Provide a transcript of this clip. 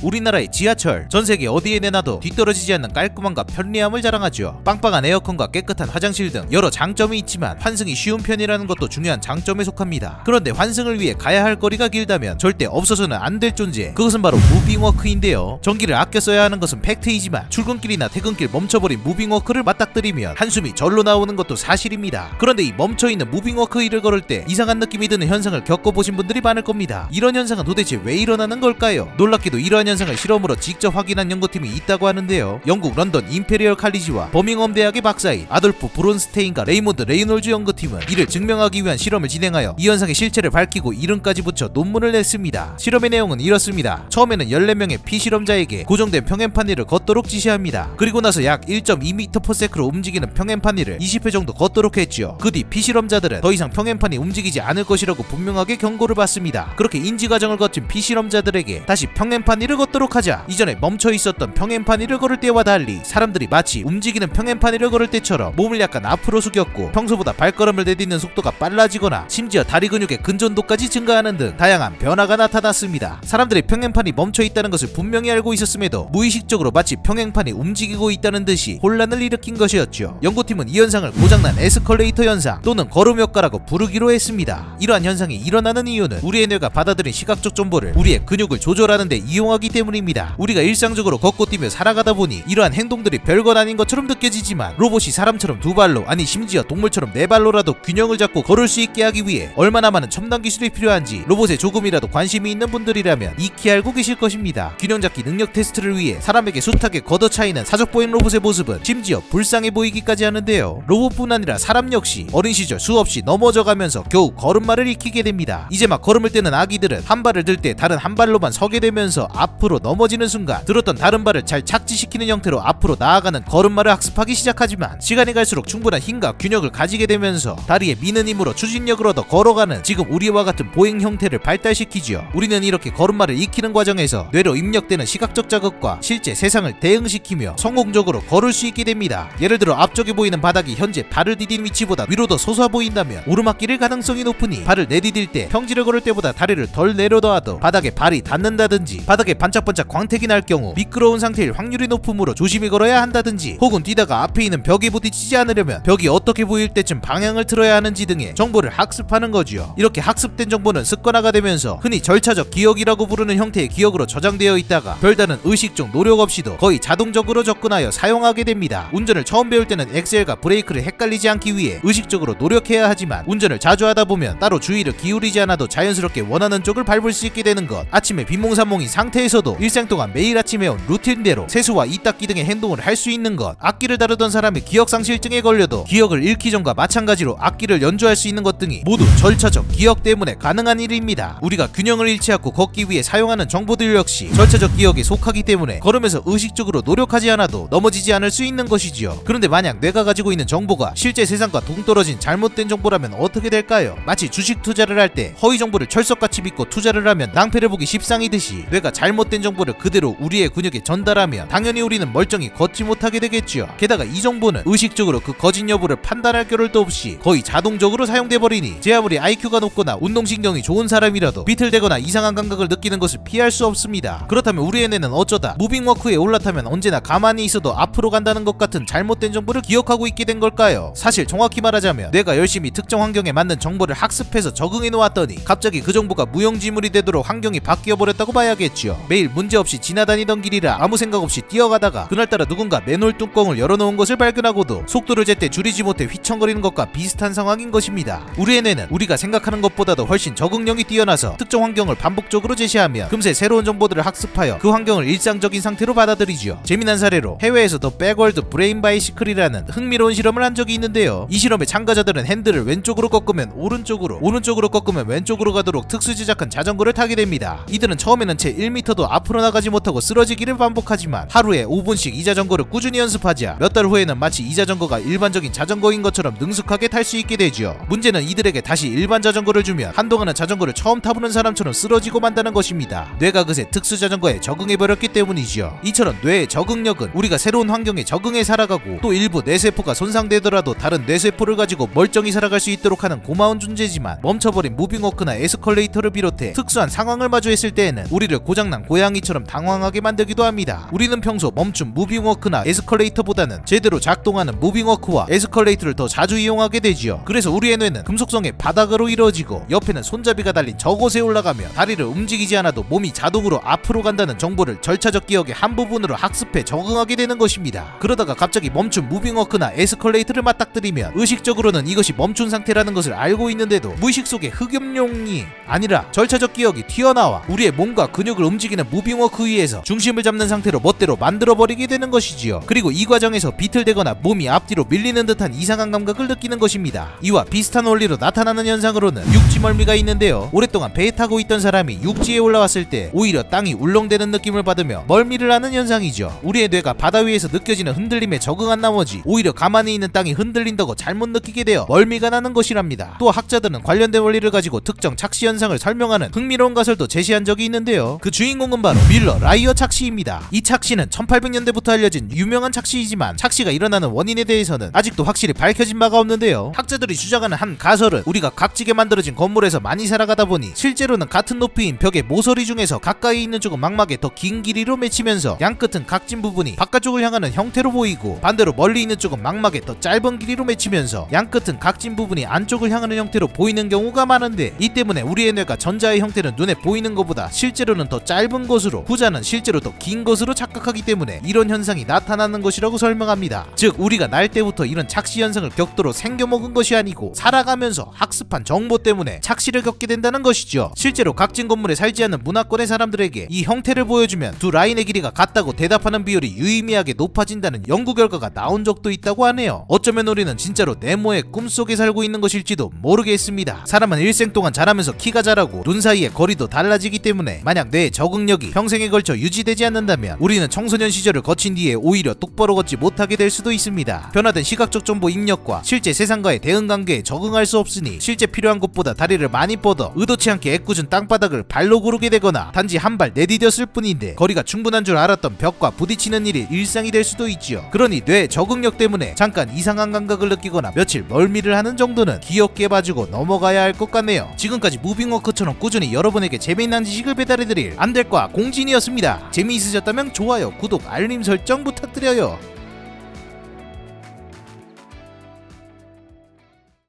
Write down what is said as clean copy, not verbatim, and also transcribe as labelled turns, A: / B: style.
A: 우리나라의 지하철, 전세계 어디에 내놔도 뒤떨어지지 않는 깔끔함과 편리함을 자랑하죠. 빵빵한 에어컨과 깨끗한 화장실 등 여러 장점이 있지만 환승이 쉬운 편이라는 것도 중요한 장점에 속합니다. 그런데 환승을 위해 가야 할 거리가 길다면 절대 없어서는 안 될 존재, 그것은 바로 무빙워크인데요. 전기를 아껴 써야 하는 것은 팩트이지만 출근길이나 퇴근길 멈춰버린 무빙워크를 맞닥뜨리면 한숨이 절로 나오는 것도 사실입니다. 그런데 이 멈춰있는 무빙워크 일을 걸을 때 이상한 느낌이 드는 현상을 겪어보신 분들이 많을 겁니다. 이런 현상은 도대체 왜 일어나는 걸까요? 놀랍게도 이러한 현상을 실험으로 직접 확인한 연구팀이 있다고 하는데요. 영국 런던 임페리얼 칼리지와 버밍엄 대학의 박사인 아돌프 브론스테인과 레이몬드 레이놀즈 연구팀은 이를 증명하기 위한 실험을 진행하여 이 현상의 실체를 밝히고 이름까지 붙여 논문을 냈습니다. 실험의 내용은 이렇습니다. 처음에는 14명의 피실험자에게 고정된 평행판위를 걷도록 지시합니다. 그리고 나서 약 1.2m/s로 움직이는 평행판위를 20회 정도 걷도록 했죠. 그 뒤 피실험자들은 더 이상 평행판이 움직이지 않을 것이라고 분명하게 경고를 받습니다. 그렇게 인지 과정을 거친 피실험자들에게 다시 평행판위를 걷도록 하자 이전에 멈춰 있었던 평행판위를 걸을 때와 달리 사람들이 마치 움직이는 평행판위를 걸을 때처럼 몸을 약간 앞으로 숙였고 평소보다 발걸음을 내딛는 속도가 빨라지거나 심지어 다리 근육의 근전도까지 증가하는 등 다양한 변화가 나타났습니다. 사람들이 평행판이 멈춰 있다는 것을 분명히 알고 있었음에도 무의식적으로 마치 평행판이 움직이고 있다는 듯이 혼란을 일으킨 것이었죠. 연구팀은 이 현상을 고장난 에스컬레이터 현상 또는 걸음 효과라고 부르기로 했습니다. 이러한 현상이 일어나는 이유는 우리의 뇌가 받아들인 시각적 정보를 우리의 근육을 조절하는 데 이용하기 때문입니다. 우리가 일상적으로 걷고 뛰며 살아가다 보니 이러한 행동들이 별것 아닌 것처럼 느껴지지만 로봇이 사람처럼 두 발로, 아니 심지어 동물처럼 네 발로라도 균형을 잡고 걸을 수 있게 하기 위해 얼마나 많은 첨단 기술이 필요한지 로봇에 조금이라도 관심이 있는 분들이라면 익히 알고 계실 것입니다. 균형 잡기 능력 테스트를 위해 사람에게 숱하게 걷어차이는 사족보행 로봇의 모습은 심지어 불쌍해 보이기까지 하는데요. 로봇뿐 아니라 사람 역시 어린 시절 수없이 넘어져가면서 겨우 걸음마를 익히게 됩니다. 이제 막 걸음을 떼는 아기들은 한 발을 들 때 다른 한 발로만 서게 되면서 앞으로 넘어지는 순간 들었던 다른 발을 잘 착지시키는 형태로 앞으로 나아가는 걸음마를 학습하기 시작하지만 시간이 갈수록 충분한 힘과 균형을 가지게 되면서 다리에 미는 힘으로 추진력을 얻어 걸어가는 지금 우리와 같은 보행 형태를 발달시키지요. 우리는 이렇게 걸음마를 익히는 과정에서 뇌로 입력되는 시각적 자극과 실제 세상을 대응시키며 성공적으로 걸을 수 있게 됩니다. 예를 들어 앞쪽에 보이는 바닥이 현재 발을 디딘 위치보다 위로 더 솟아 보인다면 오르막길일 가능성이 높으니 발을 내디딜 때 평지를 걸을 때보다 다리를 덜 내려놔도 바닥에 발이 닿는다든지, 바닥에 반짝반짝 광택이 날 경우 미끄러운 상태일 확률이 높으므로 조심히 걸어야 한다든지, 혹은 뛰다가 앞에 있는 벽에 부딪히지 않으려면 벽이 어떻게 보일 때쯤 방향을 틀어야 하는지 등의 정보를 학습하는 거지요. 이렇게 학습된 정보는 습관화가 되면서 흔히 절차적 기억이라고 부르는 형태의 기억으로 저장되어 있다가 별다른 의식적 노력 없이도 거의 자동적으로 접근하여 사용하게 됩니다. 운전을 처음 배울 때는 엑셀과 브레이크를 헷갈리지 않기 위해 의식적으로 노력해야 하지만 운전을 자주 하다 보면 따로 주의를 기울이지 않아도 자연스럽게 원하는 쪽을 밟을 수 있게 되는 것, 아침에 빈몽산몽인 상태에서도 일생 동안 매일 아침 해온 루틴대로 세수와 이 닦기 등의 행동을 할 수 있는 것, 악기를 다루던 사람이 기억상실증에 걸려도 기억을 잃기 전과 마찬가지로 악기를 연주할 수 있는 것 등이 모두 절차적 기억 때문에 가능한 일입니다. 우리가 균형을 잃지 않고 걷기 위해 사용하는 정보들 역시 절차적 기억에 속하기 때문에 걸으면서 의식적으로 노력하지 않아도 넘어지지 않을 수 있는 것이지요. 그런데 만약 뇌가 가지고 있는 정보가 실제 세상과 동떨어진 잘못된 정보라면 어떻게 될까요? 마치 주식 투자를 할 때 허위 정보를 철석같이 믿고 투자를 하면 낭패를 보기 십상이듯이 뇌가 잘못된 정보를 그대로 우리의 근육에 전달하면 당연히 우리는 멀쩡히 걷지 못하게 되겠지요. 게다가 이 정보는 의식적으로 그 거짓 여부를 판단할 겨를도 없이 거의 자동적으로 사용돼 버리니 제 아무리 IQ가 높거나 운동신경이 좋은 사람이라도 비틀대거나 이상한 감각을 느끼는 것을 피할 수 없습니다. 그렇다면 우리의 뇌는 어쩌다 무빙워크에 올라타면 언제나 가만히 있어도 앞으로 간다는 것 같은 잘못된 정보를 기억하고 있게 된 걸까요? 사실 정확히 말하자면 뇌가 열심히 특정 환경에 맞는 정보를 학습해서 적응해 놓았더니 갑자기 그 정보가 무용지물이 되도록 환경이 바뀌어버렸다고 봐야겠지요. 매일 문제없이 지나다니던 길이라 아무 생각 없이 뛰어가다가 그날따라 누군가 맨홀 뚜껑을 열어놓은 것을 발견하고도 속도를 제때 줄이지 못해 휘청거리는 것과 비슷한 상황인 것입니다. 우리의 뇌는 우리가 생각하는 것보다도 훨씬 적응력이 뛰어나서 특정 환경을 반복적으로 제시하면 금세 새로운 정보들을 학습하여 그 환경을 일상적인 상태로 받아들이지요. 재미난 사례로 해외에서 더 백월드 브레인 바이시클이라는 흥미로운 실험을 한 적이 있는데요. 이 실험의 참가자들은 핸들을 왼쪽으로 꺾으면 오른쪽으로, 오른쪽으로 꺾으면 왼쪽으로 가도록 특수 제작한 자전거를 타게 됩니다. 이들은 처음에는 채 1m도 앞으로 나가지 못하고 쓰러지기를 반복하지만 하루에 5분씩 이 자전거를 꾸준히 연습하자 몇 달 후에는 마치 이 자전거가 일반적인 자전거인 것처럼 능숙하게 탈 수 있게 되지요. 문제는 이들에게 다시 일반 자전거를 주면 한동안은 자전거를 처음 타보는 사람처럼 쓰러지고 만다는 것입니다. 뇌가 그새 특수 자전거에 적응해버렸기 때문이지요. 이처럼 뇌의 적응력은 우리가 새로운 환경에 적응해 살아가고 또 일부 뇌세포가 손상되더라도 다른 뇌세포를 가지고 멀쩡히 살아갈 수 있도록 하는 고마운 존재지만 멈춰버린 무빙워크나 에스컬레이터를 비롯해 특수한 상황을 마주했을 때에는 우리를 고장난 고양이처럼 당황하게 만들기도 합니다. 우리는 평소 멈춘 무빙워크나 에스컬레이터보다는 제대로 작동하는 무빙워크와 에스컬레이터를 더 자주 이용하게 되지요. 그래서 우리의 뇌는 금속성의 바닥으로 이루어지고 옆에는 손잡이가 달린 저곳에 올라가며 다리를 움직이지 않아도 몸이 자동으로 앞으로 간다는 정보를 절차적 기억의 한 부분으로 학습해 적응하게 되는 것입니다. 그러다가 갑자기 멈춘 무빙워크나 에스컬레이터를 맞닥뜨리면 의식적으로는 이것이 멈춘 상태라는 것을 알고 있는데도 무의식 속에 흑염룡이 아니라 절차적 기억이 튀어나와 우리의 몸과 근육을 움직이는 무빙워크 위에서 중심을 잡는 상태로 멋대로 만들어버리게 되는 것이지요. 그리고 이 과정에서 비틀대거나 몸이 앞뒤로 밀리는 듯한 이상한 감각을 느끼는 것입니다. 이와 비슷한 원리로 나타나는 현상으로는 육지멀미가 있는데요. 오랫동안 배에 타고 있던 사람이 육지에 올라왔을 때 오히려 땅이 울렁대는 느낌을 받으며 멀미를 하는 현상이죠. 우리의 뇌가 바다 위에서 느껴지는 흔들림에 적응한 나머지 오히려 가만히 있는 땅이 흔들린다고 잘못 느끼게 되어 멀미가 나는 것이랍니다. 또 학자들은 관련된 원리를 가지고 특정 착시 현상을 설명하는 흥미로운 가설도 제시한 적이 있는데요. 그 주인공은 바로 뮬러 라이어 착시입니다. 이 착시는 1800년대부터 알려진 유명한 착시이지만 착시가 일어나는 원인에 대해서는 아직도 확실히 밝혀진 바가 없는데요. 학자들이 주장하는 한 가설은 우리가 각지게 만들어진 건물에서 많이 살아가다 보니 실제로는 같은 높이인 벽의 모서리 중에서 가까이 있는 쪽은 망막에 더 긴 길이로 맺히면서 양 끝은 각진 부분이 바깥쪽을 향하는 형태로 보이고 반대로 멀리 있는 쪽은 망막에 더 짧은 길이로 맺히면서 양 끝은 각진 부분이 안쪽을 향하는 형태로 보이는 경우가 많은데, 이 때문에 우리의 뇌가 전자의 형태는 눈에 보이는 것보다 실제로는 더 짧은 것으로 후자는 실제로 더 긴 것으로 착각하기 때문에 이런 현상이 나타나는 것이라고 설명합니다. 즉 우리가 날 때부터 이런 착시 현상을 격도로 생겨먹은 것이 아니고 살아가면서 학습한 정보 때문에 착시를 겪게 된다는 것이죠. 실제로 각진 건물에 살지 않는 문화권의 사람들에게 이 형태를 보여주면 두 라인의 길이가 같다고 대답하는 비율이 유의미하게 높아진다는 연구 결과가 나온 적도 있다고 하네요. 어쩌면 우리는 진짜로 네모의 꿈속에 살고 있는 것일지도 모르겠습니다. 사람은 일생 동안 자라면서 키가 자라고 눈 사이의 거리도 달라지기 때문에 만약 뇌의 적응력이 평생에 걸쳐 유지되지 않는다면 우리는 청소년 시절을 거친 뒤에 오히려 똑바로 걷지 못하게 될 수도 있습니다. 변화된 시각적 정보 입력과 실제 세상과의 대응 관계에 적응할 수 없으니 실제 필요한 곳보다 다리를 많이 뻗어 의도치 않게 애꿎은 땅바닥을 발로 구르게 되거나 단지 한 발 내디뎠을 뿐인데 거리가 충분한 줄 알았던 벽과 부딪히는 일이 일상이 될 수도 있지요. 그러니 뇌 적응력 때문에 잠깐 이상한 감각을 느끼거나 며칠 멀미를 하는 정도는 귀엽게 봐주고 넘어가야 할 것 같네요. 지금까지 무빙워크처럼 꾸준히 여러분에게 재미있는 지식을 배달해드릴 안될과 공진이었습니다. 재미있으셨다면 좋아요, 구독, 알림 설정 부탁드려요.